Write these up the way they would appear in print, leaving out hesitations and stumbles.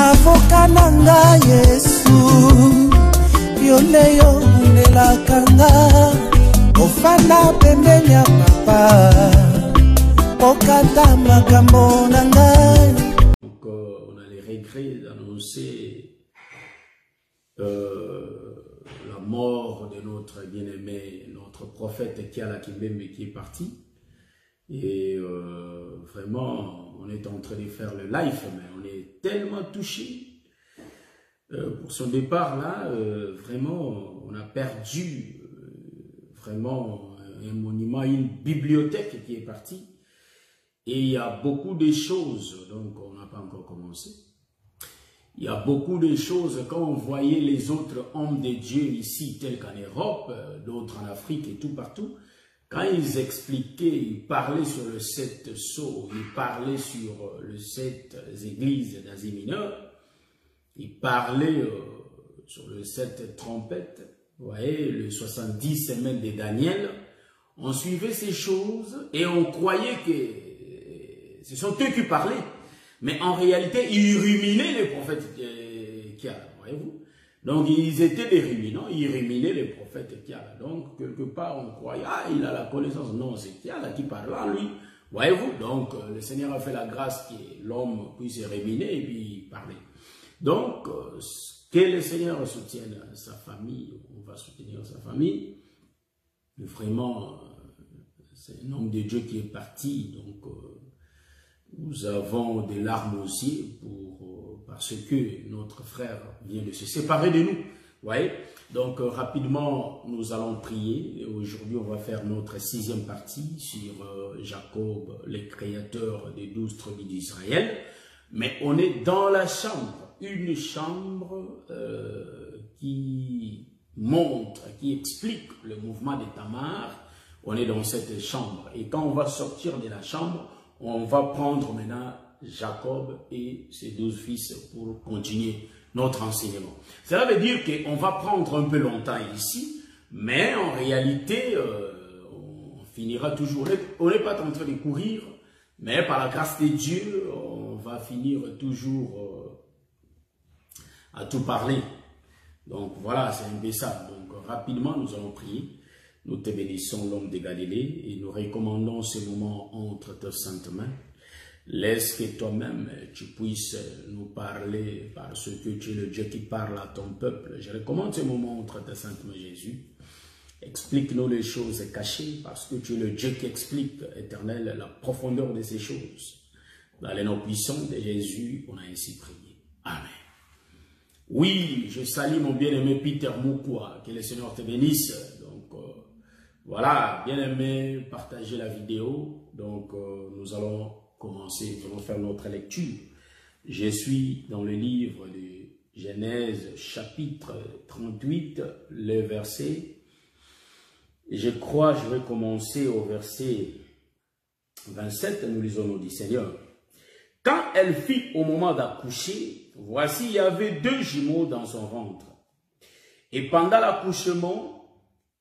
avocat nanga Yesu yoleyo ndelakanga ofana pembeni ya papa okata makambo nanga. Donc on a les regrets d'annoncer la mort de notre bien-aimé, notre prophète Kiala Kimbembe qui est parti. Et vraiment, on est en train de faire le live, mais on est tellement touché pour son départ là. Vraiment, on a perdu vraiment un monument, une bibliothèque qui est partie. Et il y a beaucoup de choses, donc on n'a pas encore commencé. Il y a beaucoup de choses, quand on voyait les autres hommes de Dieu ici, tels qu'en Europe, d'autres en Afrique et tout partout, quand ils expliquaient, ils parlaient sur le 7 sceaux, ils parlaient sur le 7 églises d'Asie mineure, ils parlaient sur le 7 trompettes, vous voyez, le 70 semaines de Daniel. On suivait ces choses et on croyait que ce sont eux qui parlaient. Mais en réalité, ils ruminaient les prophètes Kiala, voyez-vous. Donc, ils étaient des ruminants, ils ruminaient les prophètes Kiala. Donc, quelque part, on croyait, ah, il a la connaissance. Non, c'est Kiala qui parle en lui. Voyez-vous. Donc, le Seigneur a fait la grâce que l'homme puisse ruminer et puis parler. Donc, que le Seigneur soutienne sa famille, on va soutenir sa famille. Vraiment, c'est un homme de Dieu qui est parti. Donc, nous avons des larmes aussi parce que notre frère vient de se séparer de nous. Voyez? Donc, rapidement, nous allons prier. Aujourd'hui, on va faire notre 6e partie sur Jacob, le créateur des 12 tribus d'Israël. Mais on est dans la chambre, une chambre qui montre, qui explique le mouvement de Tamar. On est dans cette chambre. Et quand on va sortir de la chambre, on va prendre maintenant Jacob et ses 12 fils pour continuer notre enseignement. Cela veut dire qu'on va prendre un peu longtemps ici, mais en réalité, on finira toujours. On n'est pas en train de courir, mais par la grâce de Dieu, on va finir toujours à tout parler. Donc voilà, c'est un peu ça. Donc rapidement, nous allons prier. Nous te bénissons, l'homme de Galilée, et nous recommandons ce moment entre tes saintes mains. Laisse que toi-même, tu puisses nous parler parce que tu es le Dieu qui parle à ton peuple. Je recommande ce moment entre tes saintes mains, Jésus. Explique-nous les choses cachées parce que tu es le Dieu qui explique, Éternel, la profondeur de ces choses. Dans les noms puissants de Jésus, on a ainsi prié. Amen. Oui, je salue mon bien-aimé Peter Moukoua. Que le Seigneur te bénisse. Voilà, bien aimé, partagez la vidéo. Donc, nous allons commencer, nous allons faire notre lecture. Je suis dans le livre de Genèse, chapitre 38, le verset. Je crois, je vais commencer au verset 27. Nous lisons, nous dit, Seigneur, quand elle fit au moment d'accoucher, voici, il y avait 2 jumeaux dans son ventre. Et pendant l'accouchement,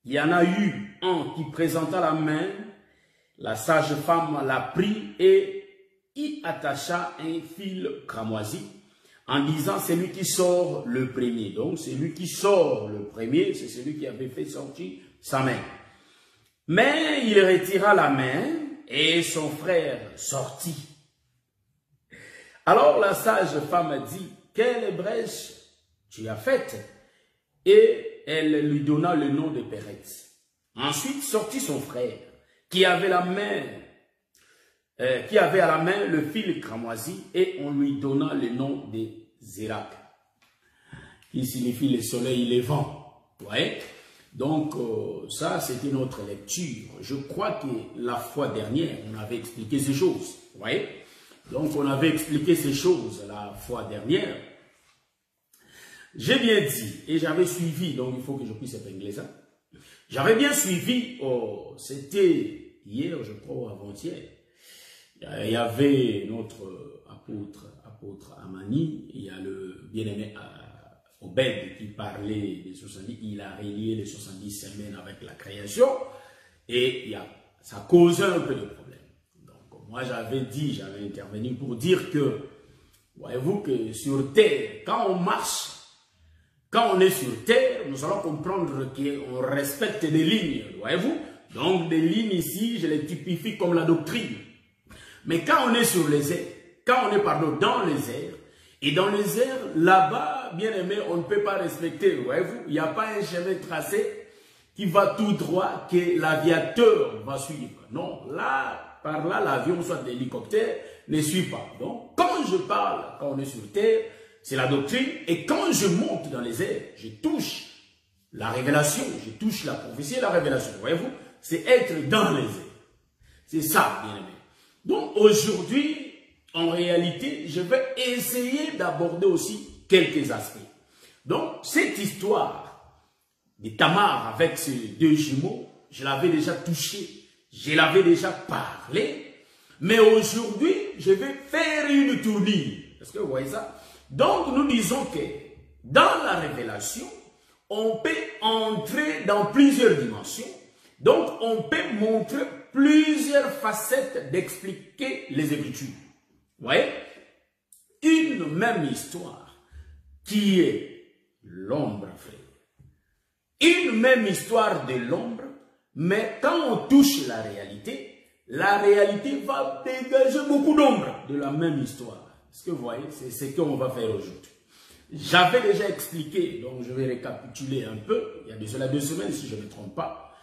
il y en a eu un qui présenta la main, la sage-femme l'a pris et y attacha un fil cramoisi en disant c'est lui qui sort le premier. Donc celui qui sort le premier, c'est celui qui avait fait sortir sa main. Mais il retira la main et son frère sortit. Alors la sage-femme dit, quelle brèche tu as faite? Et elle lui donna le nom de Péretz. Ensuite sortit son frère, qui avait à la main le fil cramoisi, et on lui donna le nom de Zérak, qui signifie le soleil levant. Ouais. Donc, ça, c'était notre lecture. Je crois que la fois dernière, on avait expliqué ces choses. Ouais. Donc, on avait expliqué ces choses la fois dernière. J'ai bien dit, et j'avais suivi, donc il faut que je puisse épingler ça. J'avais bien suivi, c'était hier, je crois, ou avant-hier. Il y avait notre apôtre Amani, il y a le bien-aimé Obed qui parlait des 70, il a relié les 70 semaines avec la création, et ça causait un peu de problème. Donc moi j'avais dit, j'avais intervenu pour dire que Voyez-vous que sur terre, quand on marche, quand on est sur terre, nous allons comprendre qu'on respecte des lignes, voyez-vous. Donc des lignes ici, je les typifie comme la doctrine. Mais quand on est sur les airs, quand on est dans les airs, et dans les airs, là-bas, bien aimé, on ne peut pas respecter, voyez-vous. Il n'y a pas un chemin tracé qui va tout droit, que l'aviateur va suivre. Non, là, par là, l'avion, soit l'hélicoptère, ne suit pas. Donc, quand je parle, quand on est sur terre, c'est la doctrine. Et quand je monte dans les airs, je touche la révélation, je touche la prophétie et la révélation. Voyez-vous, c'est être dans les airs. C'est ça, bien aimé. Donc, aujourd'hui, en réalité, je vais essayer d'aborder aussi quelques aspects. Donc, cette histoire de Tamar avec ces deux jumeaux, je l'avais déjà touché, je l'avais déjà parlé, mais aujourd'hui, je vais faire une tournure. Est-ce que vous voyez ça? Donc, nous disons que dans la révélation, on peut entrer dans plusieurs dimensions. Donc, on peut montrer plusieurs facettes d'expliquer les Écritures. Vous voyez? Une même histoire qui est l'ombre, frère. Une même histoire de l'ombre, mais quand on touche la réalité va dégager beaucoup d'ombre de la même histoire. Est-ce que vous voyez? C'est ce qu'on va faire aujourd'hui. J'avais déjà expliqué, donc je vais récapituler un peu. Il y a de cela 2 semaines, si je ne me trompe pas.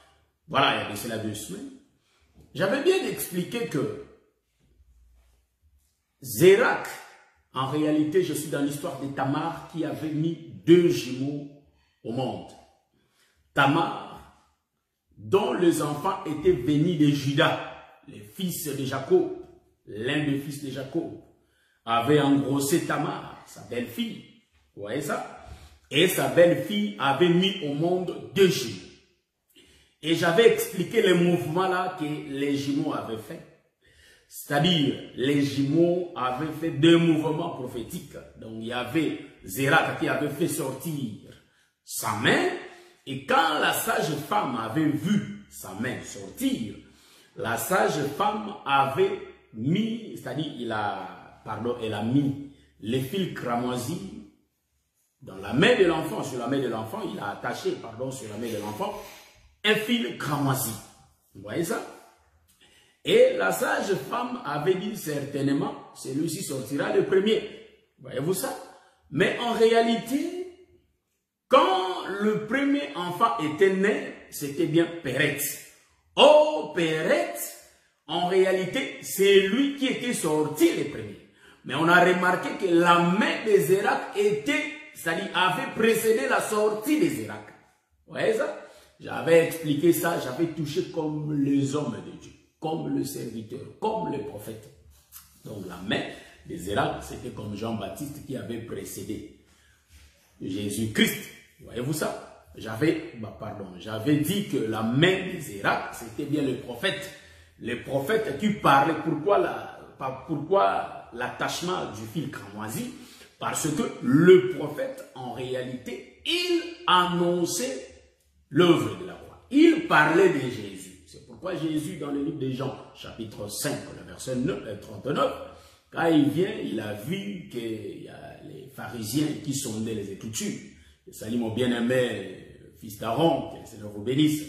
Voilà, il y a de cela 2 semaines. J'avais bien expliqué que Zérak, en réalité, je suis dans l'histoire de Tamar qui avait mis 2 jumeaux au monde. Tamar, dont les enfants étaient venus de Juda, les fils de Jacob, l'un des fils de Jacob, avait engrossé Tamar, sa belle-fille. Vous voyez ça? Et sa belle-fille avait mis au monde 2 jumeaux. Et j'avais expliqué les mouvements là que les jumeaux avaient fait. C'est-à-dire, les jumeaux avaient fait 2 mouvements prophétiques. Donc, il y avait Zérak qui avait fait sortir sa main. Et quand la sage femme avait vu sa main sortir, la sage femme avait mis, c'est-à-dire, elle a mis les fils cramoisis dans la main de l'enfant. Sur la main de l'enfant, il a attaché, sur la main de l'enfant, un fil cramoisi. Vous voyez ça? Et la sage femme avait dit certainement, celui-ci sortira le premier. Voyez-vous ça? Mais en réalité, quand le premier enfant était né, c'était bien Péret. Oh, Péret, en réalité, c'est lui qui était sorti le premier. Mais on a remarqué que la main de Zérak était, c'est-à-dire avait précédé la sortie de Zérak. Vous voyez ça? J'avais expliqué ça, j'avais touché comme les hommes de Dieu, comme le serviteur, comme le prophète. Donc la main de Zérak, c'était comme Jean-Baptiste qui avait précédé Jésus-Christ. Voyez-vous ça? J'avais dit que la main de Zérak, c'était bien le prophète qui parlait. Pourquoi l'attachement du fil cramoisi? Parce que le prophète, en réalité, il annonçait l'œuvre de la croix. Il parlait de Jésus. C'est pourquoi Jésus, dans le livre de Jean, chapitre 5, le verset 39, quand il vient, il a vu qu'il y a les pharisiens qui sondaient les Écritures. Salut mon bien-aimé fils d'Aaron, que le Seigneur vous bénisse.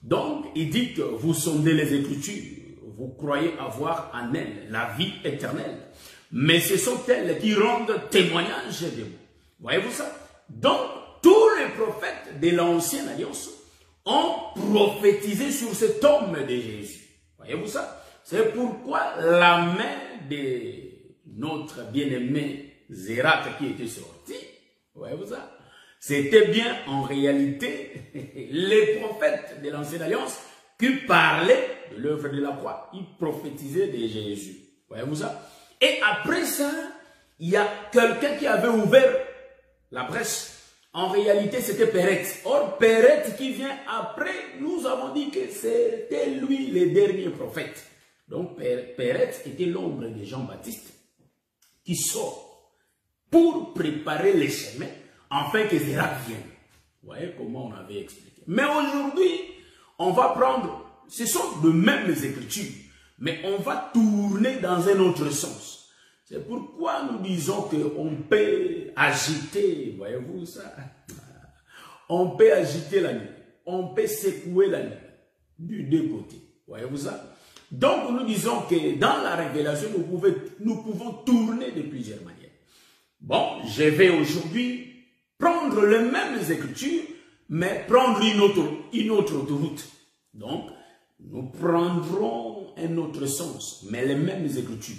Donc, il dit que vous sondez les Écritures, vous croyez avoir en elles la vie éternelle. Mais ce sont elles qui rendent témoignage de vous. Voyez-vous ça? Donc, tous les prophètes de l'Ancienne Alliance ont prophétisé sur cet homme de Jésus. Voyez-vous ça? C'est pourquoi la main de notre bien-aimé Zérak qui était sorti, voyez-vous ça? C'était bien en réalité les prophètes de l'Ancienne Alliance qui parlaient de l'œuvre de la croix. Ils prophétisaient de Jésus. Voyez-vous ça? Et après ça, il y a quelqu'un qui avait ouvert la brèche. En réalité, c'était Péret. Or, Péret qui vient après, nous avons dit que c'était lui le dernier prophète. Donc, Péret était l'ombre de Jean-Baptiste qui sort pour préparer les chemins afin que Zérak vienne. Vous voyez comment on avait expliqué. Mais aujourd'hui, on va prendre, ce sont de mêmes Écritures, mais on va tourner dans un autre sens. C'est pourquoi nous disons qu'on peut agiter, voyez-vous ça? On peut agiter la nuit, on peut secouer la nuit, du deux côtés, voyez-vous ça? Donc nous disons que dans la révélation, nous pouvons tourner de plusieurs manières. Bon, je vais aujourd'hui prendre les mêmes écritures, mais prendre une autre route. Donc, nous prendrons un autre sens, mais les mêmes écritures.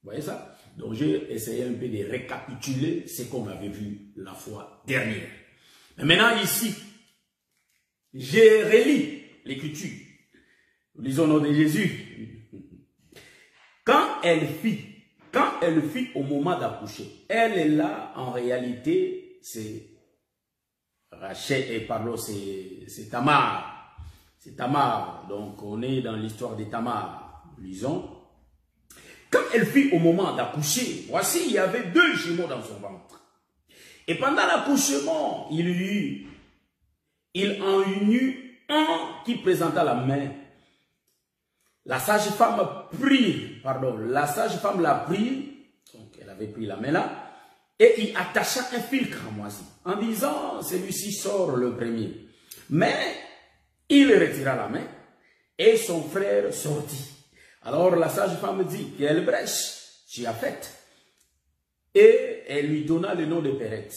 Vous voyez ça? Donc, j'ai essayé un peu de récapituler ce qu'on avait vu la fois dernière. Mais maintenant, ici, j'ai relis l'écriture. Nous lisons au nom de Jésus. Quand elle fit au moment d'accoucher, elle est là, en réalité, c'est Rachel, et pardon, c'est Tamar. C'est Tamar. Donc, on est dans l'histoire de Tamar. Lisons. Quand elle fit au moment d'accoucher, voici, il y avait 2 jumeaux dans son ventre. Et pendant l'accouchement, il en eut un qui présenta la main. La sage-femme l'a pris, donc elle avait pris la main là, et il attacha un fil cramoisi, en disant, celui-ci sort le premier. Mais il retira la main, et son frère sortit. Alors la sage-femme dit, quelle brèche tu as faite? Et elle lui donna le nom de Pérez.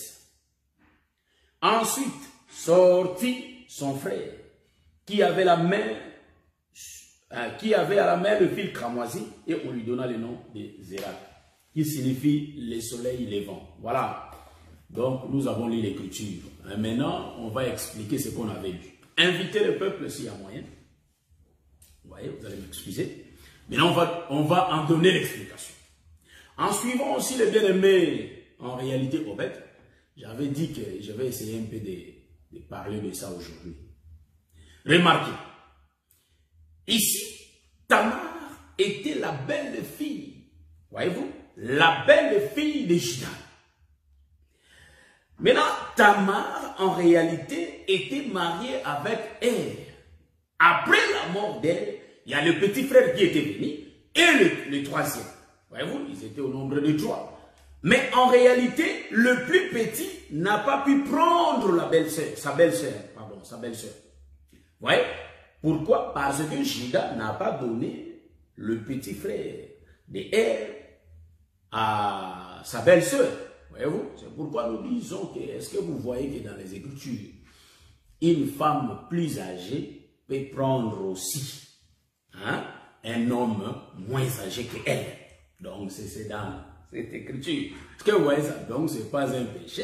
Ensuite, sortit son frère, qui avait à la main le fil cramoisi, et on lui donna le nom de Zérak, qui signifie le soleil levant. Voilà. Donc, nous avons lu l'écriture. Maintenant, on va expliquer ce qu'on avait lu. Inviter le peuple s'il y a moyen. Vous voyez, vous allez m'excuser. Maintenant, on va en donner l'explication. En suivant aussi les bien-aimés, en réalité, Obed, j'avais dit que je vais essayer un peu de parler de ça aujourd'hui. Remarquez, ici, Tamar était la belle fille, voyez-vous, la belle fille de Juda. Maintenant, Tamar, en réalité, était mariée avec Er. Après la mort d'Er, il y a le petit frère qui était venu et le troisième. Voyez-vous, ils étaient au nombre de 3. Mais en réalité, le plus petit n'a pas pu prendre sa belle-sœur. Vous voyez? Pourquoi? Parce que Juda n'a pas donné le petit frère de Er à sa belle-sœur. Voyez-vous? C'est pourquoi nous disons que, est-ce que vous voyez que dans les Écritures, une femme plus âgée peut prendre aussi un homme moins âgé qu'elle. Donc, c'est dans cette écriture. Est-ce que vous voyez ça? Donc, ce n'est pas un péché.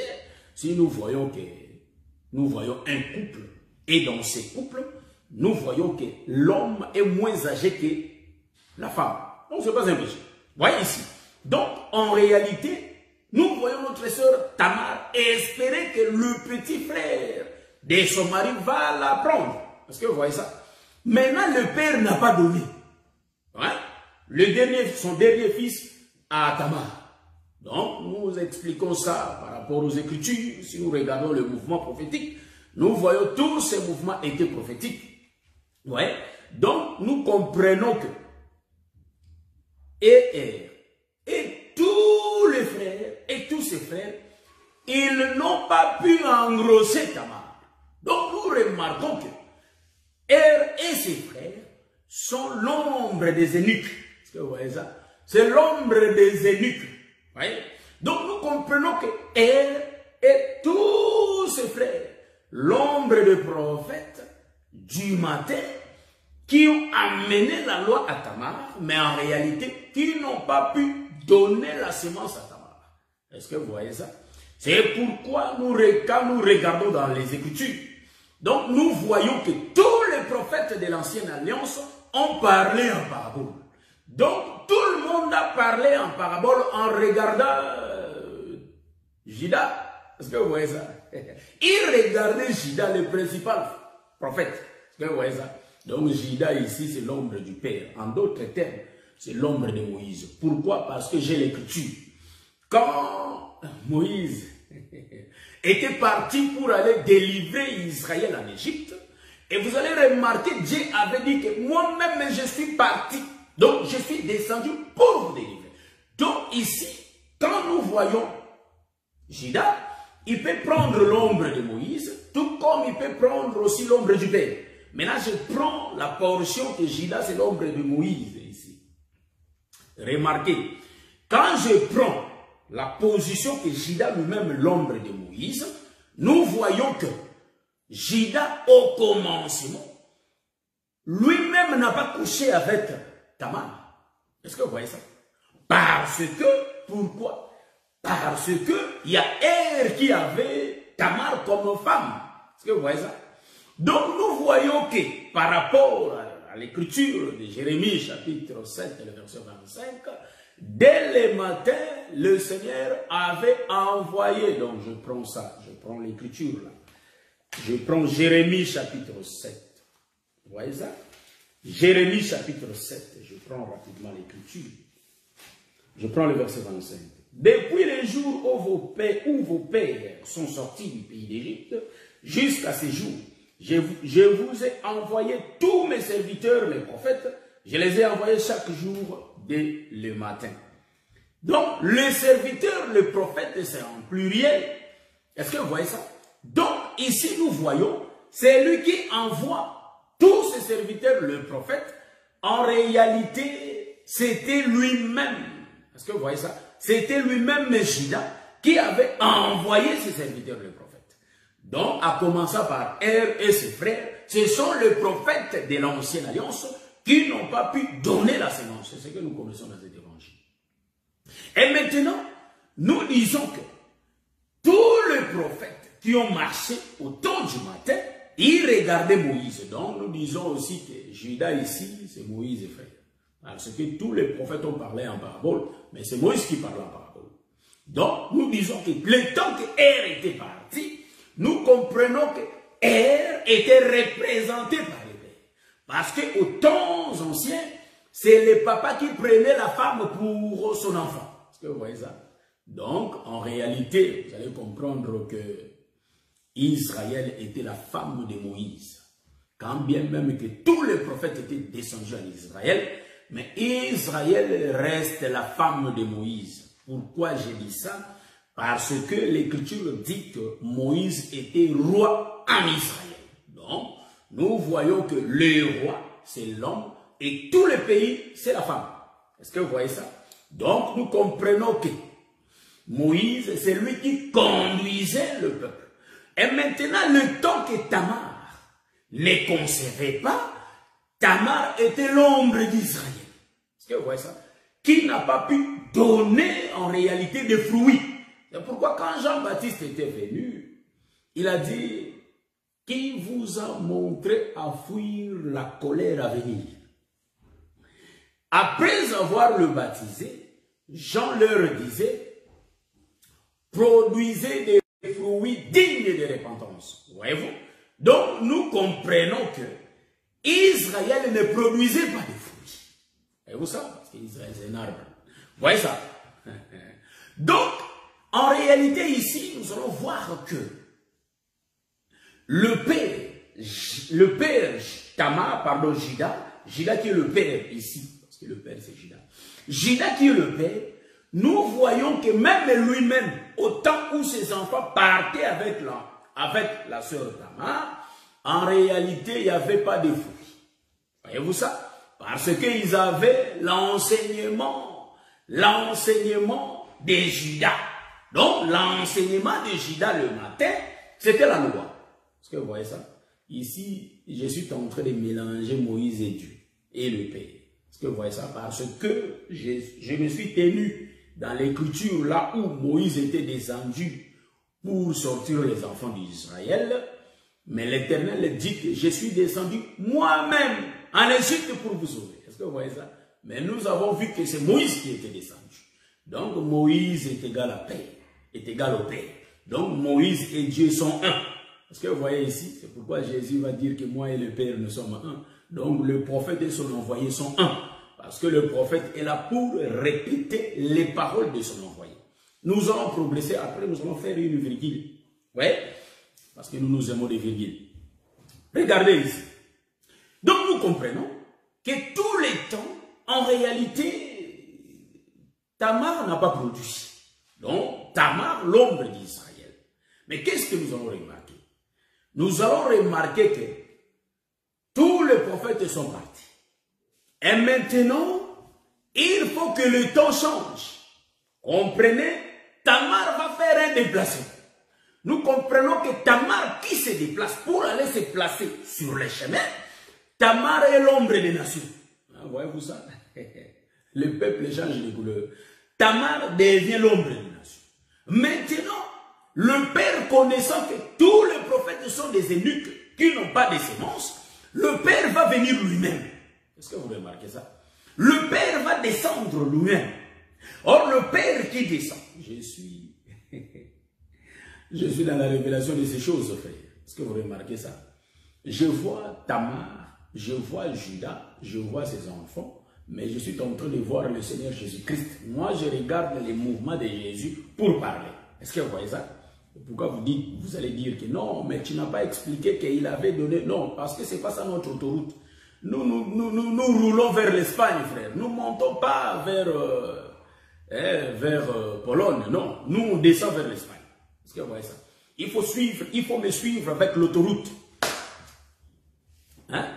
Si nous voyons un couple, et dans ce couple, nous voyons que l'homme est moins âgé que la femme. Donc, ce n'est pas un péché. Voyez ici. Donc, en réalité, nous voyons notre sœur Tamar espérer que le petit frère de son mari va la prendre. Est-ce que vous voyez ça? Maintenant, le père n'a pas donné. Son dernier fils à Tamar. Donc, nous expliquons ça par rapport aux Écritures. Si nous regardons le mouvement prophétique, nous voyons tous ces mouvements étaient prophétiques. Ouais. Donc, nous comprenons que et tous les frères et tous ses frères, ils n'ont pas pu engrosser Tamar. Donc, nous remarquons que et ses frères sont l'ombre des eunuques. Est-ce que vous voyez ça? C'est l'ombre des eunuques. Voyez? Donc nous comprenons que elle et tous ses frères, l'ombre des prophètes du matin, qui ont amené la loi à Tamar, mais en réalité, qui n'ont pas pu donner la semence à Tamar. Est-ce que vous voyez ça? C'est pourquoi quand nous regardons dans les Écritures, donc nous voyons que tous les prophètes de l'Ancienne Alliance ont parlé en parabole. Donc tout le monde a parlé en parabole en regardant Juda. Est-ce que vous voyez ça? Il regardait Juda, le principal prophète. Est-ce que vous voyez ça? Donc Juda ici, c'est l'ombre du Père. En d'autres termes, c'est l'ombre de Moïse. Pourquoi? Parce que j'ai l'écriture. Quand Moïse était parti pour aller délivrer Israël en Égypte, et vous allez remarquer, Dieu avait dit que moi-même je suis parti, donc je suis descendu pour vous délivrer. Donc ici, quand nous voyons Judas, il peut prendre l'ombre de Moïse, tout comme il peut prendre aussi l'ombre du Père. Maintenant, je prends la portion que Judas, c'est l'ombre de Moïse ici. Remarquez, quand je prends la position que Judas lui-même l'ombre de Moïse, nous voyons que Judas, au commencement, lui-même n'a pas couché avec Tamar. Est-ce que vous voyez ça? Parce que, pourquoi? Parce que il y a Er qui avait Tamar comme femme. Est-ce que vous voyez ça? Donc nous voyons que par rapport à l'écriture de Jérémie chapitre 7, le verset 25, dès le matin, le Seigneur avait envoyé, donc je prends ça, je prends l'écriture là, je prends Jérémie chapitre 7, vous voyez ça? Jérémie chapitre 7, je prends rapidement l'écriture, je prends le verset 25. Depuis les jours où vos pères sont sortis du pays d'Égypte, jusqu'à ces jours, je vous ai envoyé tous mes serviteurs, les prophètes, je les ai envoyés chaque jour dès le matin. Donc, le serviteur, le prophète, c'est en pluriel. Est-ce que vous voyez ça? Donc, ici, nous voyons, c'est lui qui envoie tous ses serviteurs, le prophète. En réalité, c'était lui-même. Est-ce que vous voyez ça? C'était lui-même, Judas, qui avait envoyé ses serviteurs, le prophète. Donc, à commencer par Er et ses frères, ce sont les prophètes de l'ancienne alliance qui n'ont pas pu donner la sémence. C'est ce que nous connaissons dans cet évangile. Et maintenant, nous disons que tous les prophètes qui ont marché au temps du matin, ils regardaient Moïse. Donc, nous disons aussi que Judas ici, c'est Moïse et frère. Parce que tous les prophètes ont parlé en parabole, mais c'est Moïse qui parle en parabole. Donc, nous disons que le temps que Er était parti, nous comprenons que Er était représenté par les pères. Parce qu'aux temps anciens, c'est le papa qui prenait la femme pour son enfant. Est-ce que vous voyez ça? Donc, en réalité, vous allez comprendre que Israël était la femme de Moïse. Quand bien même que tous les prophètes étaient descendus en Israël, mais Israël reste la femme de Moïse. Pourquoi j'ai dit ça? Parce que l'Écriture dit que Moïse était roi en Israël. Donc, nous voyons que le roi, c'est l'homme, et tout le pays, c'est la femme. Est-ce que vous voyez ça? Donc, nous comprenons que Moïse, c'est lui qui conduisait le peuple. Et maintenant, le temps que Tamar ne concevait pas, Tamar était l'ombre d'Israël. Est-ce que vous voyez ça? Qui n'a pas pu donner en réalité des fruits. C'est pourquoi quand Jean-Baptiste était venu, il a dit, qui vous a montré à fuir la colère à venir? Après avoir le baptisé, Jean leur disait, produisez des fruits dignes de repentance. Voyez-vous? Donc nous comprenons que Israël ne produisait pas de fruits. Voyez-vous ça? Parce qu'Israël c'est un arbre. Vous voyez ça? Donc, en réalité, ici, nous allons voir que le père Tamar, pardon, Judas qui est le père ici, parce que le père c'est Judas qui est le père, nous voyons que même lui-même, au temps où ses enfants partaient avec la sœur Tamar, en réalité, il n'y avait pas de fruits. Voyez-vous ça? Parce qu'ils avaient l'enseignement de Judas. Donc, l'enseignement de Judas le matin, c'était la loi. Est-ce que vous voyez ça? Ici, je suis en train de mélanger Moïse et Dieu, et le Père. Est-ce que vous voyez ça? Parce que je me suis tenu dans l'écriture là où Moïse était descendu pour sortir les enfants d'Israël. Mais l'Éternel dit que je suis descendu moi-même en Égypte pour vous sauver. Est-ce que vous voyez ça? Mais nous avons vu que c'est Moïse qui était descendu. Donc Moïse est égal à Père, est égal au Père. Donc Moïse et Dieu sont un. Est-ce que vous voyez ici? C'est pourquoi Jésus va dire que moi et le Père nous sommes un. Donc le prophète et son envoyé sont un. Parce que le prophète est là pour répéter les paroles de son envoyé. Nous allons progresser, après nous allons faire une virgule. Oui, parce que nous aimons des virgules. Regardez ici. Donc nous comprenons que tous les temps, en réalité, Tamar n'a pas produit. Donc, Tamar, l'ombre d'Israël. Mais qu'est-ce que nous allons remarquer? Nous allons remarquer que tous les prophètes sont partis. Et maintenant, il faut que le temps change. Comprenez? Tamar va faire un déplacement. Nous comprenons que Tamar qui se déplace pour aller se placer sur le chemin, Tamar est l'ombre des nations. Voyez-vous ça? Le peuple change de couleur. Tamar devient l'ombre des nations. Maintenant, le père connaissant que tous les prophètes sont des eunuques qui n'ont pas de sémence, le père va venir lui-même. Est-ce que vous remarquez ça? Le père va descendre lui-même. Or, le père qui descend, je suis dans la révélation de ces choses, frère. Est-ce que vous remarquez ça? Je vois Tamar, je vois Judas, je vois ses enfants, mais je suis en train de voir le Seigneur Jésus-Christ. Moi, je regarde les mouvements de Jésus pour parler. Est-ce que vous voyez ça? Pourquoi vous allez dire que non, mais tu n'as pas expliqué qu'il avait donné... Non, parce que ce n'est pas ça notre autoroute. Nous roulons vers l'Espagne, frère. Nous ne montons pas vers Pologne. Non, nous on descend vers l'Espagne. Est-ce que vous voyez ça? Il faut me suivre avec l'autoroute. Hein?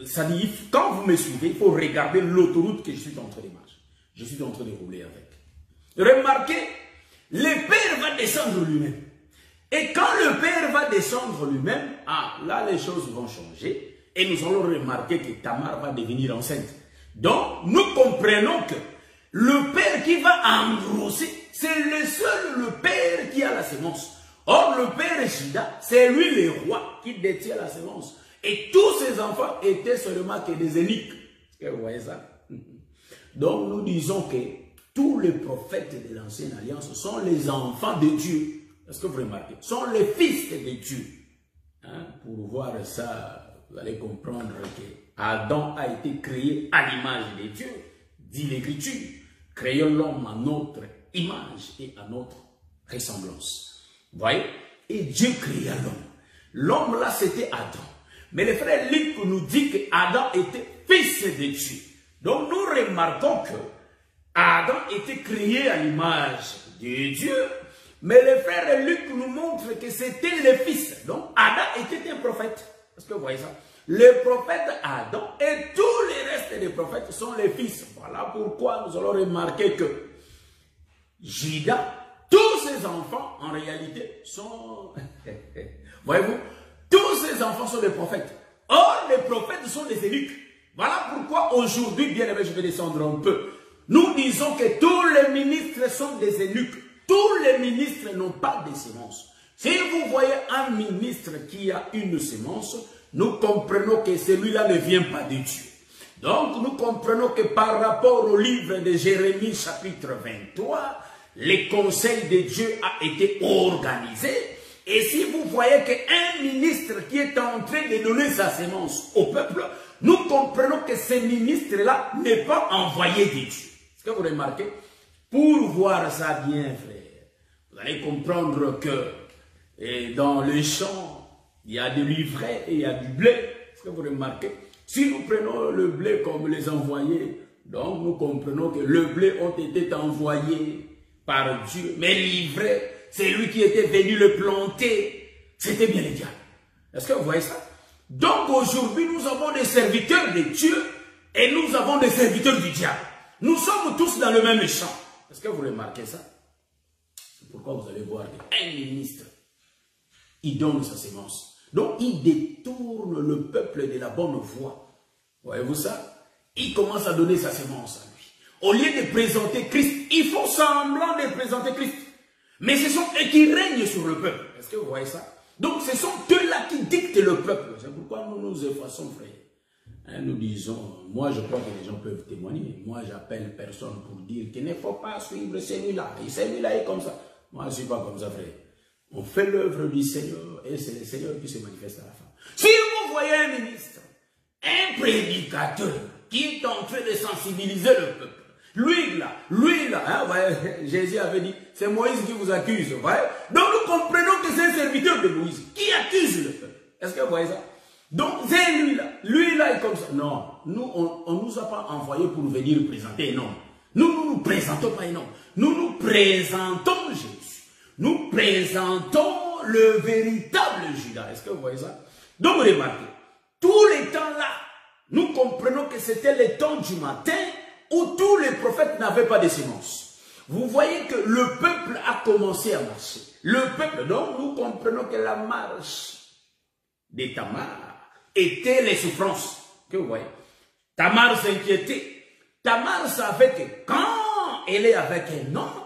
Ça dit, quand vous me suivez, il faut regarder l'autoroute que je suis en train de marcher. Je suis en train de rouler avec. Remarquez, le Père va descendre lui-même. Et quand le Père va descendre lui-même, là les choses vont changer. Et nous allons remarquer que Tamar va devenir enceinte. Donc, nous comprenons que le Père qui va engrosser, c'est le Père qui a la sémence. Or, le Père Judas, c'est lui le roi qui détient la sémence. Et tous ses enfants étaient seulement que des eunuques. Est-ce que vous voyez ça? Donc, nous disons que tous les prophètes de l'Ancienne Alliance sont les enfants de Dieu. Est-ce que vous remarquez? Sont les fils de Dieu. Hein? Pour voir ça, vous allez comprendre que Adam a été créé à l'image de Dieu, dit l'Écriture. Créons l'homme à notre image et à notre ressemblance. Vous voyez? Et Dieu créa l'homme. L'homme là, c'était Adam. Mais le frère Luc nous dit que Adam était fils de Dieu. Donc nous remarquons que Adam était créé à l'image de Dieu. Mais le frère Luc nous montre que c'était le fils. Donc Adam était un prophète. Est-ce que vous voyez ça? Le prophète Adam et tous les restes des prophètes sont les fils. Voilà pourquoi nous allons remarquer que Judas, tous ses enfants, en réalité, sont... Voyez-vous, tous ses enfants sont des prophètes. Or, les prophètes sont des eunuques. Voilà pourquoi aujourd'hui, bien aimé, je vais descendre un peu. Nous disons que tous les ministres sont des eunuques. Tous les ministres n'ont pas de sémence. Si vous voyez un ministre qui a une sémence, nous comprenons que celui-là ne vient pas de Dieu. Donc, nous comprenons que par rapport au livre de Jérémie, chapitre 23, le conseil de Dieu a été organisé. Et si vous voyez qu'un ministre qui est en train de donner sa sémence au peuple, nous comprenons que ce ministre-là n'est pas envoyé de Dieu. Est-ce que vous remarquez? Pour voir ça bien, frère, vous allez comprendre que dans le champ, il y a de l'ivraie et il y a du blé. Est-ce que vous remarquez? Si nous prenons le blé comme les envoyés, donc nous comprenons que le blé ont été envoyés par Dieu. Mais l'ivraie, c'est lui qui était venu le planter. C'était bien le diable. Est-ce que vous voyez ça? Donc aujourd'hui, nous avons des serviteurs de Dieu et nous avons des serviteurs du diable. Nous sommes tous dans le même champ. Est-ce que vous remarquez ça? C'est pourquoi vous allez voir qu'un ministre, il donne sa sémence. Donc, il détourne le peuple de la bonne voie. Voyez-vous ça? Il commence à donner sa sémence à lui. Au lieu de présenter Christ, ils font semblant de présenter Christ. Mais ce sont eux qui règnent sur le peuple. Est-ce que vous voyez ça? Donc, ce sont eux-là qui dictent le peuple. C'est pourquoi nous nous effaçons, frère. Hein, nous disons, moi je crois que les gens peuvent témoigner. Moi, j'appelle personne pour dire qu'il ne faut pas suivre celui-là. Et celui-là est comme ça. Moi, je ne suis pas comme ça, frère. On fait l'œuvre du Seigneur et c'est le Seigneur qui se manifeste à la fin. Si vous voyez un ministre, un prédicateur qui est en train de sensibiliser le peuple, lui là, hein, ouais, Jésus avait dit, c'est Moïse qui vous accuse. Ouais? Donc nous comprenons que c'est un serviteur de Moïse qui accuse le peuple. Est-ce que vous voyez ça? Donc c'est lui là est comme ça. Non, nous, on ne nous a pas envoyé pour venir présenter, non. Nous ne présentons pas un homme. Nous présentons Jésus. Nous présentons le véritable Judas. Est-ce que vous voyez ça? Donc, remarquez, tous les temps-là, nous comprenons que c'était le temps du matin où tous les prophètes n'avaient pas de semences. Vous voyez que le peuple a commencé à marcher. Le peuple, donc, nous comprenons que la marche de Tamar était les souffrances. Que vous voyez? Tamar s'inquiétait. Tamar savait que quand elle est avec un homme,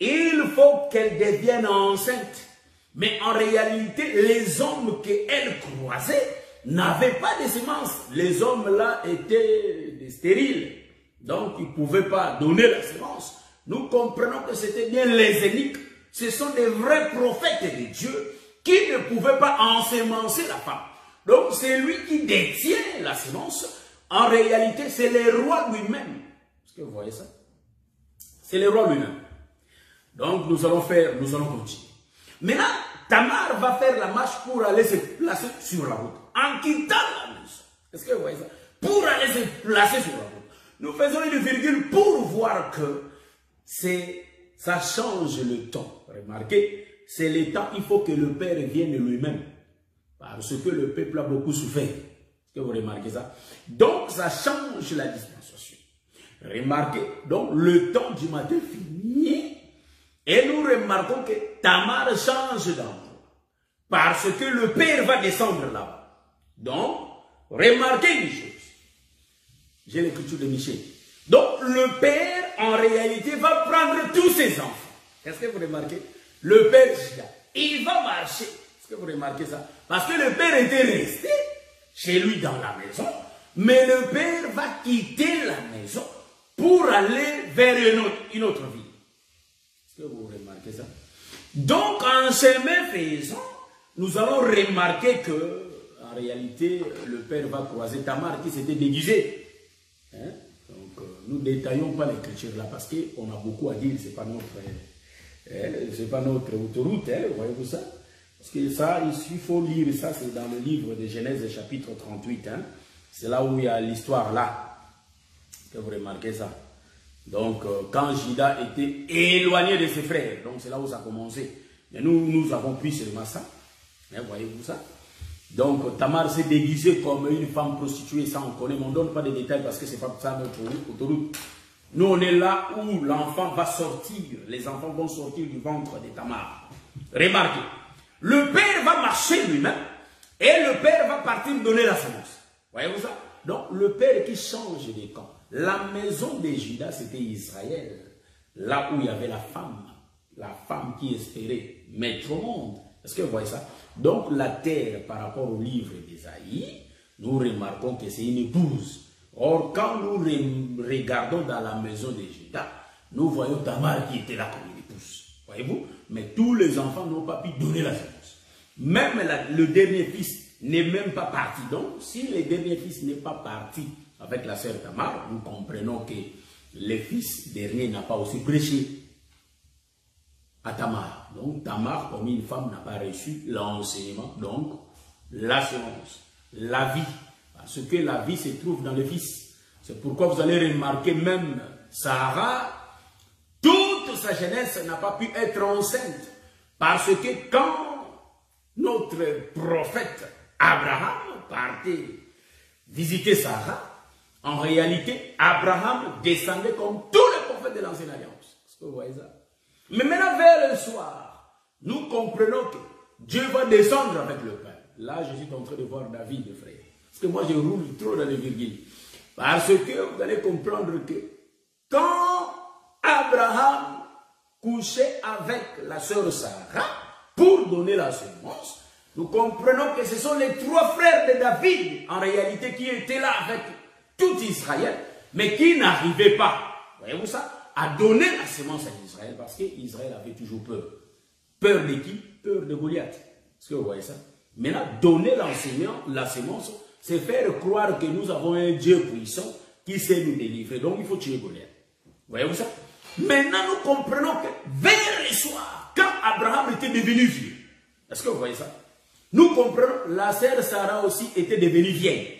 il faut qu'elle devienne enceinte. Mais en réalité, les hommes qu'elle croisait n'avaient pas de semences. Les hommes-là étaient des stériles. Donc, ils ne pouvaient pas donner la semence. Nous comprenons que c'était bien les éniques. Ce sont des vrais prophètes de Dieu qui ne pouvaient pas ensemencer la femme. Donc, c'est lui qui détient la semence. En réalité, c'est le roi lui-même. Est-ce que vous voyez ça? C'est le roi lui-même. Donc, nous allons continuer. Maintenant, Tamar va faire la marche pour aller se placer sur la route. En quittant la maison. Est-ce que vous voyez ça? Pour aller se placer sur la route. Nous faisons une virgule pour voir que ça change le temps. Remarquez, c'est le temps, il faut que le Père vienne lui-même. Parce que le peuple a beaucoup souffert. Est-ce que vous remarquez ça? Donc, ça change la dispensation. Remarquez, donc, le temps du matin finit. Et nous remarquons que Tamar change d'endroit. Parce que le Père va descendre là-bas. Donc, remarquez une chose. J'ai l'écriture de Michel. Donc, le Père, en réalité, va prendre tous ses enfants. Est-ce que vous remarquez? Le Père, il va marcher. Est-ce que vous remarquez ça? Parce que le Père était resté chez lui dans la maison. Mais le Père va quitter la maison pour aller vers une autre ville. Est-ce que vous remarquez ça? Donc, en chemin faisant, nous allons remarquer que, en réalité, le Père va croiser Tamar qui s'était déguisé. Hein? Donc, nous ne détaillons pas l'écriture là parce qu'on a beaucoup à dire, ce n'est pas notre autoroute, hein? Voyez-vous ça? Parce que ça, il faut lire ça, c'est dans le livre de Genèse chapitre 38. Hein? C'est là où il y a l'histoire là. Est-ce que vous remarquez ça? Donc, quand Judas était éloigné de ses frères, donc c'est là où ça a commencé. Mais nous avons pris seulement ça. Hein, voyez-vous ça? Donc, Tamar s'est déguisée comme une femme prostituée, ça on connaît, mais on ne donne pas de détails parce que ce n'est pas ça notre autoroute. Nous, on est là où l'enfant va sortir, les enfants vont sortir du ventre de Tamar. Remarquez, le père va marcher lui-même et le père va partir donner la semence. Voyez-vous ça? Donc, le père qui change de camp. La maison de Judas, c'était Israël. Là où il y avait la femme qui espérait mettre au monde. Est-ce que vous voyez ça? Donc, la terre, par rapport au livre d'Ésaïe, nous remarquons que c'est une épouse. Or, quand nous regardons dans la maison de Judas, nous voyons Tamar qui était là comme une épouse. Voyez-vous? Mais tous les enfants n'ont pas pu donner la semence. Même le dernier fils n'est même pas parti. Donc, si le dernier fils n'est pas parti avec la sœur Tamar, nous comprenons que le fils dernier n'a pas aussi prêché à Tamar. Donc, Tamar, comme une femme, n'a pas reçu l'enseignement, donc la semence, la vie. Parce que la vie se trouve dans le fils. C'est pourquoi vous allez remarquer même Sarah, toute sa jeunesse n'a pas pu être enceinte. Parce que quand notre prophète Abraham partait visiter Sarah, en réalité, Abraham descendait comme tous les prophètes de l'Ancienne Alliance. Est-ce que vous voyez ça? Mais maintenant, vers le soir, nous comprenons que Dieu va descendre avec le Père. Là, je suis en train de voir David, frère. Parce que moi, je roule trop dans les virgules. Parce que vous allez comprendre que quand Abraham couchait avec la sœur Sarah pour donner la semence, nous comprenons que ce sont les trois frères de David, en réalité, qui étaient là avec tout Israël, mais qui n'arrivaient pas, voyez-vous ça, à donner la semence à Israël, parce qu'Israël avait toujours peur. Peur de qui? Peur de Goliath. Est-ce que vous voyez ça? Maintenant, donner la semence, c'est faire croire que nous avons un Dieu puissant qui sait nous délivrer. Donc, il faut tuer Goliath. Voyez-vous ça? Maintenant, nous comprenons que vers le soir, quand Abraham était devenu vieux, est-ce que vous voyez ça? Nous comprenons, la sœur Sarah aussi était devenue vieille.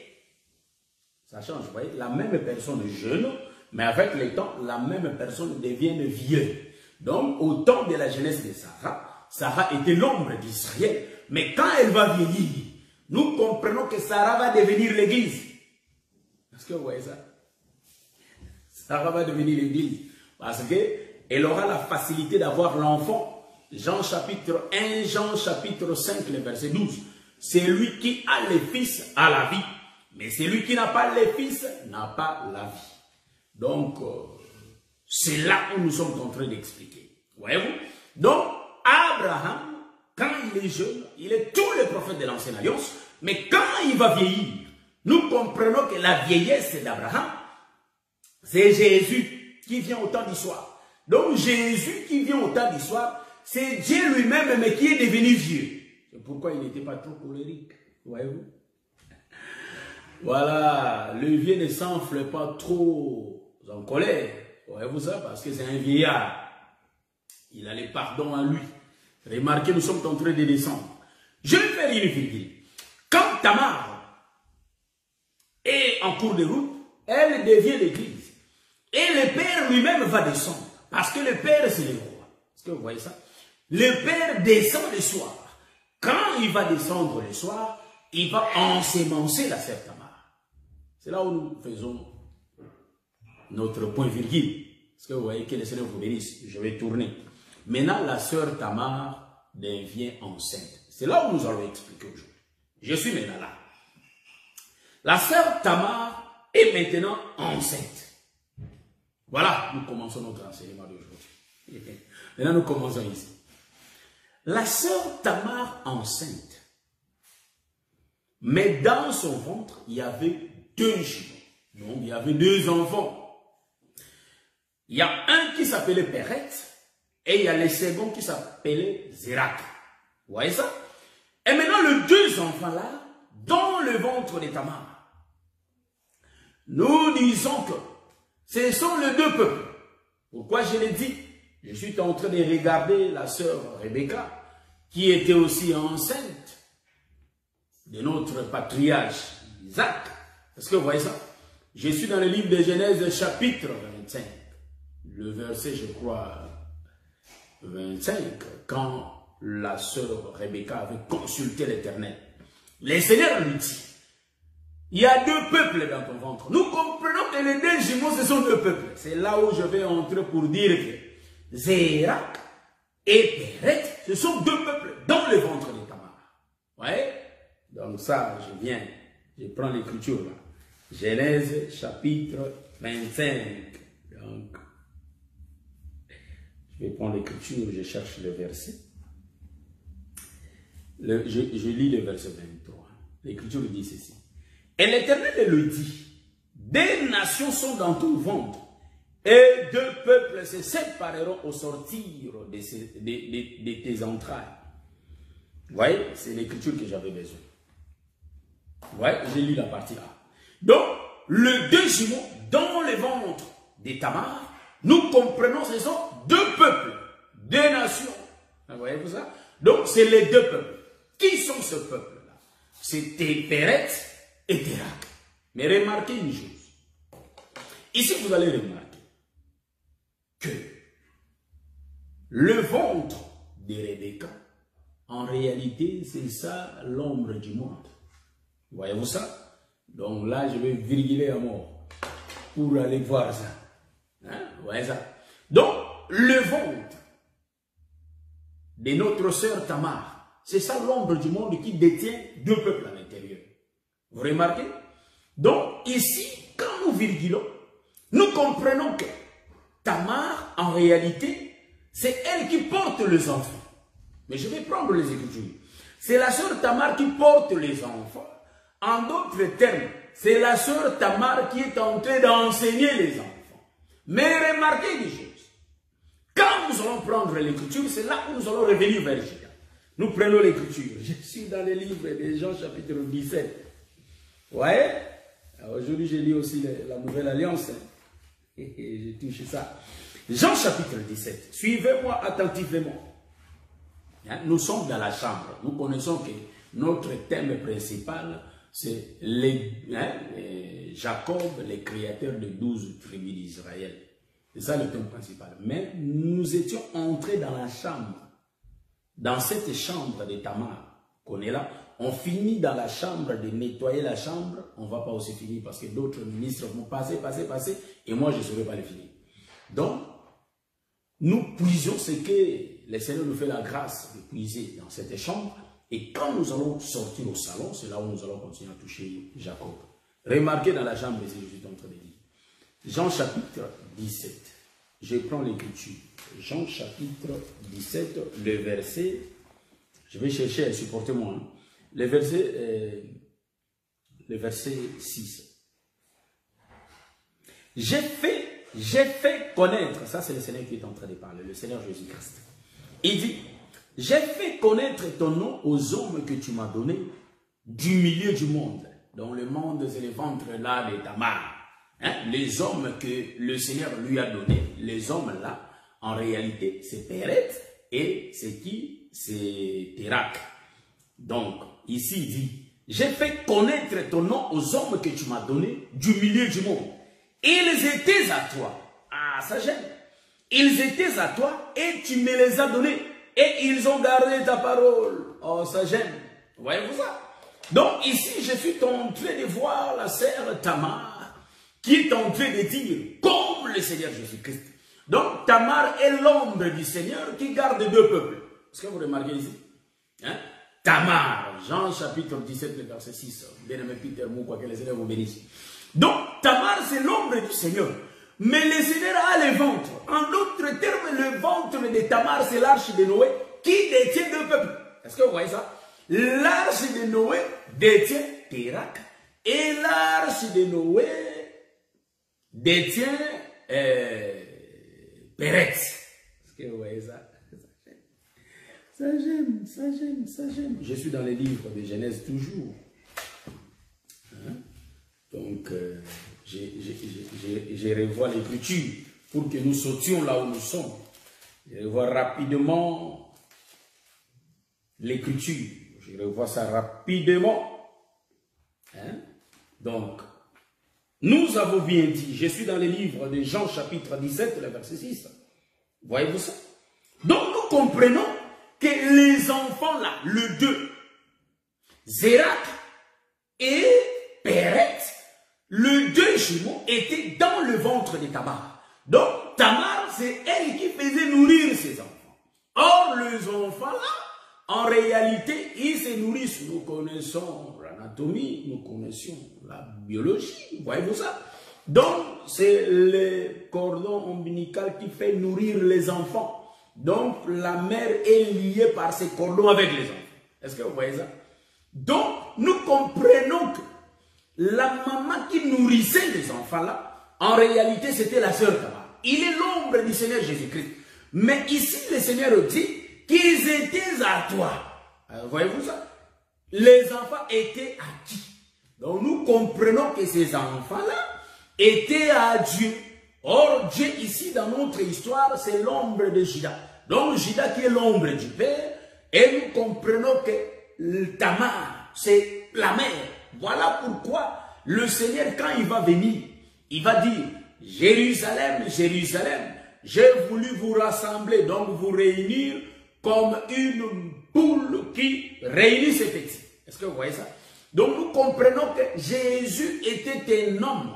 Ça change, vous voyez, la même personne jeune, mais avec le temps, la même personne devient vieux. Donc, au temps de la jeunesse de Sarah, Sarah était l'ombre d'Israël. Mais quand elle va vieillir, nous comprenons que Sarah va devenir l'église. Est-ce que vous voyez ça? Sarah va devenir l'église. Parce qu'elle aura la facilité d'avoir l'enfant. Jean chapitre 1, Jean chapitre 5, le verset 12. Celui qui a les fils a la vie. Mais celui qui n'a pas les fils n'a pas la vie. Donc, c'est là où nous sommes en train d'expliquer. Voyez-vous? Donc, Abraham, quand il est jeune, il est tous les prophètes de l'Ancienne Alliance. Mais quand il va vieillir, nous comprenons que la vieillesse d'Abraham, c'est Jésus qui vient au temps d'histoire. Donc, Jésus qui vient au temps d'histoire, c'est Dieu lui-même, mais qui est devenu vieux. C'est pourquoi il n'était pas trop colérique. Voyez-vous? Voilà, le vieux ne s'enfle pas trop en colère. Voyez-vous ça? Parce que c'est un vieillard. Il a les pardons à lui. Remarquez, nous sommes en train de descendre. Je vais faire une virgule. Quand Tamar est en cours de route, elle devient l'église. Et le père lui-même va descendre. Parce que le père, c'est le roi. Est-ce que vous voyez ça? Le père descend le soir. Quand il va descendre le soir, il va ensemencer la sœur Tamar. C'est là où nous faisons notre point virgule. Est-ce que vous voyez que le Seigneur vous bénisse? Je vais tourner. Maintenant, la sœur Tamar devient enceinte. C'est là où nous allons expliquer aujourd'hui. Je suis maintenant là. La sœur Tamar est maintenant enceinte. Voilà, nous commençons notre enseignement d'aujourd'hui. Maintenant, nous commençons ici. La sœur Tamar enceinte. Mais dans son ventre, il y avait 2 jumeaux. Donc, il y avait 2 enfants. Il y a un qui s'appelait Péret et il y a le second qui s'appelait Zérak. Vous voyez ça? Et maintenant, les 2 enfants-là, dans le ventre de Tamar, nous disons que ce sont les 2 peuples. Pourquoi je l'ai dit? Je suis en train de regarder la sœur Rebecca, qui était aussi enceinte de notre patriarche Isaac. Est-ce que vous voyez ça? Je suis dans le livre de Genèse chapitre 25. Le verset, je crois, 25, quand la sœur Rebecca avait consulté l'Éternel. Le Seigneur lui dit, il y a 2 peuples dans ton ventre. Nous comprenons que les 2 jumeaux, ce sont 2 peuples. C'est là où je vais entrer pour dire que Zérak et Péret, ce sont 2 peuples dans le ventre de Tamar. Vous voyez? Donc ça, je prends l'écriture là. Genèse chapitre 25. Donc, je vais prendre l'écriture, je cherche le verset. Je lis le verset 23. L'écriture dit ceci. Et l'Éternel lui dit, 2 nations sont dans ton ventre, et 2 peuples se sépareront au sortir de tes entrailles. Vous voyez, c'est l'écriture que j'avais besoin. Vous voyez, j'ai lu la partie A. Donc, les 2 jumeaux dans le ventre de Tamar, nous comprenons ce sont 2 peuples, 2 nations. Vous voyez ça? Donc, c'est les 2 peuples. Qui sont ce peuple-là? C'était Péret et Zérak. Mais remarquez une chose. Ici, vous allez remarquer que le ventre de Rebecca, en réalité, c'est ça l'ombre du monde. Voyez-vous ça? Donc là, je vais virguler à mort pour aller voir ça. Hein? Vous voyez ça? Donc, le ventre de notre sœur Tamar, c'est ça l'ombre du monde qui détient 2 peuples à l'intérieur. Vous remarquez? Donc, ici, quand nous virgulons, nous comprenons que Tamar, en réalité, c'est elle qui porte les enfants. Mais je vais prendre les écritures. C'est la sœur Tamar qui porte les enfants. En d'autres termes, c'est la sœur Tamar qui est en train d'enseigner les enfants. Mais remarquez des choses. Quand nous allons prendre l'écriture, c'est là où nous allons revenir vers Jésus. Nous prenons l'écriture. Je suis dans le livre de Jean chapitre 17. Vous voyez? Aujourd'hui, je lis aussi la Nouvelle Alliance. Et je touche ça. Jean chapitre 17. Suivez-moi attentivement. Nous sommes dans la chambre. Nous connaissons que notre thème principal, c'est Jacob, les créateurs de 12 tribus d'Israël. C'est ça le thème principal. Mais nous étions entrés dans la chambre, dans cette chambre de Tamar qu'on est là. On finit dans la chambre de nettoyer la chambre. On ne va pas aussi finir parce que d'autres ministres vont passer. Et moi, je ne saurais pas le finir. Donc, nous puisons ce que le Seigneur nous fait la grâce de puiser dans cette chambre. Et quand nous allons sortir au salon, c'est là où nous allons continuer à toucher Jacob. Remarquez dans la chambre, c'est ce que je suis en train de dire. Jean chapitre 17. Je prends l'écriture. Jean chapitre 17, le verset. Je vais chercher, supportez-moi. Hein. Le verset 6. J'ai fait connaître, ça c'est le Seigneur qui est en train de parler, le Seigneur Jésus-Christ. Il dit, j'ai fait connaître ton nom aux hommes que tu m'as donnés du milieu du monde. Dans le monde, c'est le ventre là de Tamar. Hein? Les hommes que le Seigneur lui a donnés, les hommes là, en réalité, c'est Péret et c'est qui? C'est Térak. Donc, ici il dit, j'ai fait connaître ton nom aux hommes que tu m'as donnés du milieu du monde. Ils étaient à toi. Ah, ça gêne. Ils étaient à toi et tu me les as donnés. Et ils ont gardé ta parole. Oh, ça gêne. Voyez-vous ça? Donc ici, je suis en train de voir la sœur Tamar qui est en train de dire, comme le Seigneur Jésus-Christ. Donc Tamar est l'ombre du Seigneur qui garde deux peuples. Est-ce que vous remarquez ici? Hein? Tamar, Jean chapitre 17, le verset 6. Bien-aimé Peter Mou, quoi que les Seigneurs vous bénissent. Donc Tamar, c'est l'ombre du Seigneur. Mais le Seigneur a le ventre. En d'autres termes, le ventre de Tamar, c'est l'arche de Noé qui détient deux peuples. Est-ce que vous voyez ça? L'arche de Noé détient Térak et l'arche de Noé détient Péret. Est-ce que vous voyez ça? Ça gêne. Je suis dans les livres de Genèse toujours. Hein? Donc, je revois l'écriture pour que nous sautions là où nous sommes. Je revois rapidement l'écriture. Je revois ça rapidement. Hein? Donc, nous avons bien dit, je suis dans les livres de Jean chapitre 17, le verset 6. Voyez-vous ça? Donc, nous comprenons que les enfants là, le deux, Zérak et Péret, le deux jumeaux étaient dans le ventre de Tamar. Donc, Tamar, c'est elle qui faisait nourrir ses enfants. Or, les enfants là, en réalité, ils se nourrissent. Nous connaissons l'anatomie, nous connaissons la biologie. Voyez-vous ça? Donc, c'est le cordon ombilical qui fait nourrir les enfants. Donc, la mère est liée par ces cordons avec les enfants. Est-ce que vous voyez ça? Donc, nous comprenons que la maman qui nourrissait les enfants là, en réalité, c'était la sœur Tamar. Il est l'ombre du Seigneur Jésus-Christ. Mais ici, le Seigneur dit qu'ils étaient à toi. Voyez-vous ça? Les enfants étaient à qui? Donc, nous comprenons que ces enfants-là étaient à Dieu. Or, Dieu, ici, dans notre histoire, c'est l'ombre de Judas. Donc, Judas qui est l'ombre du Père, et nous comprenons que Tamar, c'est la mère. Voilà pourquoi le Seigneur, quand il va venir, il va dire, Jérusalem, Jérusalem, j'ai voulu vous rassembler, donc vous réunir comme une poule qui réunit ses petits. Est-ce que vous voyez ça? Donc, nous comprenons que Jésus était un homme.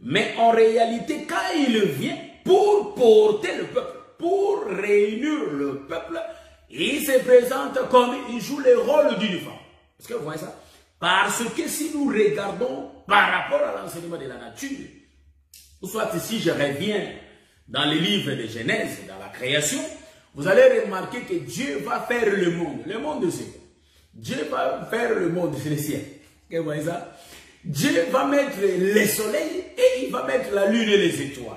Mais en réalité, quand il vient pour porter le peuple, pour réunir le peuple, il se présente comme il joue le rôle d'une femme. Est-ce que vous voyez ça? Parce que si nous regardons par rapport à l'enseignement de la nature, ou soit ici je reviens dans les livres de Genèse, dans la création, vous allez remarquer que Dieu va faire le monde. Le monde, c'est quoi? Dieu va faire le monde, c'est le ciel. Est-ce que vous voyez ça? Dieu va mettre le soleil et il va mettre la lune et les étoiles.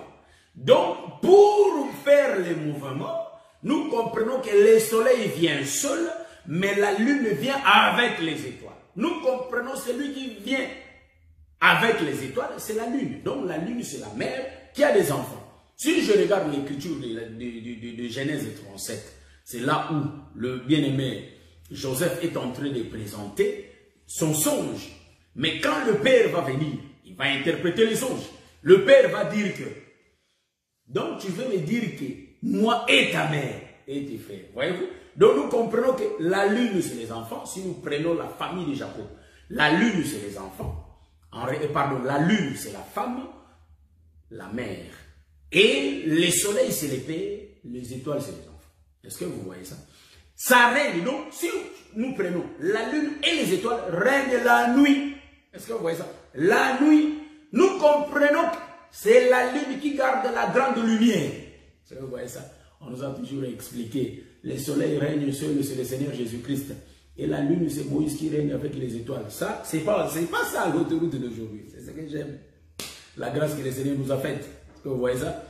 Donc, pour faire les mouvements, nous comprenons que le soleil vient seul, mais la lune vient avec les étoiles. Nous comprenons celui qui vient avec les étoiles, c'est la lune. Donc, la lune, c'est la mère qui a des enfants. Si je regarde l'écriture de Genèse 37, c'est là où le bien-aimé Joseph est en train de présenter son songe. Mais quand le père va venir, il va interpréter les songes. Le père va dire que, donc tu veux me dire que moi et ta mère et tes frères, voyez-vous? Donc nous comprenons que la lune c'est les enfants, si nous prenons la famille de Jacob, la lune c'est les enfants, pardon, la lune c'est la femme, la mère, et le soleil c'est les pères, les étoiles c'est les enfants. Est-ce que vous voyez ça? Ça règne, donc si nous prenons la lune et les étoiles, règne la nuit. Est-ce que vous voyez ça? La nuit, nous comprenons que c'est la lune qui garde la grande lumière. Est-ce que vous voyez ça? On nous a toujours expliqué, le soleil règne seul, c'est le Seigneur Jésus-Christ. Et la lune, c'est Moïse qui règne avec les étoiles. Ça, c'est pas ça l'autoroute d'aujourd'hui. C'est ce que j'aime. La grâce que le Seigneur nous a faite. Est-ce que vous voyez ça?